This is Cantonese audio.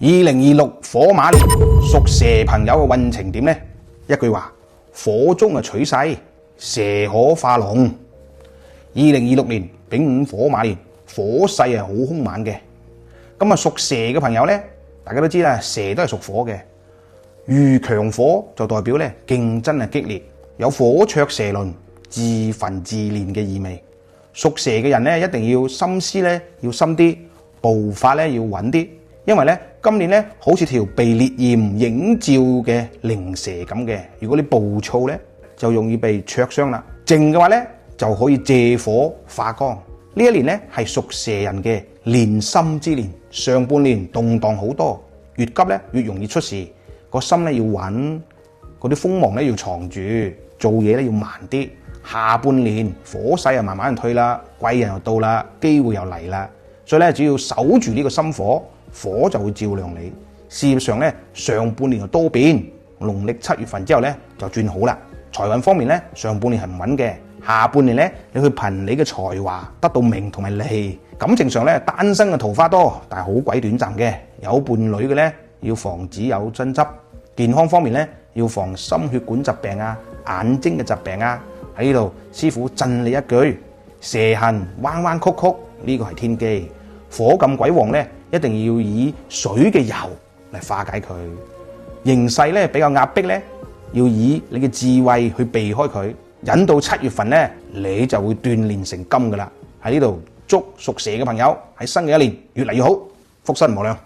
2026火馬年，屬蛇朋友嘅運程點呢？一句話，火中取勢，蛇可化龍。2026年丙午火馬年，火勢好兇猛嘅。咁屬蛇嘅朋友呢，大家都知啦，蛇都係屬火嘅。遇強火就代表競爭激烈，有火灼蛇鱗、自焚自燃嘅意味。屬蛇嘅人呢，一定要心思要深啲，步伐要穩啲，因為今年好似條被烈焰映照嘅靈蛇咁嘅。如果你暴躁就容易被灼傷啦。靜嘅話就可以借火化光。呢一年係屬蛇人嘅練心之年，上半年動盪好多，越急越容易出事。個心要穩，嗰啲鋒芒要藏住，做嘢要慢啲。下半年火勢慢慢退啦，貴人又到啦，機會又嚟啦，所以只要守住呢個心火，火就會照亮你。事業上上半年就多變，農曆7月份之後就轉好啦。財運方面上半年係唔穩嘅，下半年你去憑你嘅才華得到名同埋利。感情上單身嘅桃花多，但係好鬼短暫嘅。有伴侶嘅要防止有爭執。健康方面要防心血管疾病啊、眼睛嘅疾病啊。喺呢度，師傅贈你一句：蛇行彎彎曲曲，呢個係天機。火咁鬼旺一定要以水嘅油嚟化解佢。形勢比較壓迫要以你嘅智慧去避開佢。忍到7月份你就會鍛鍊成金噶啦。喺呢度祝屬蛇嘅朋友喺新嘅一年越嚟越好，福身無量。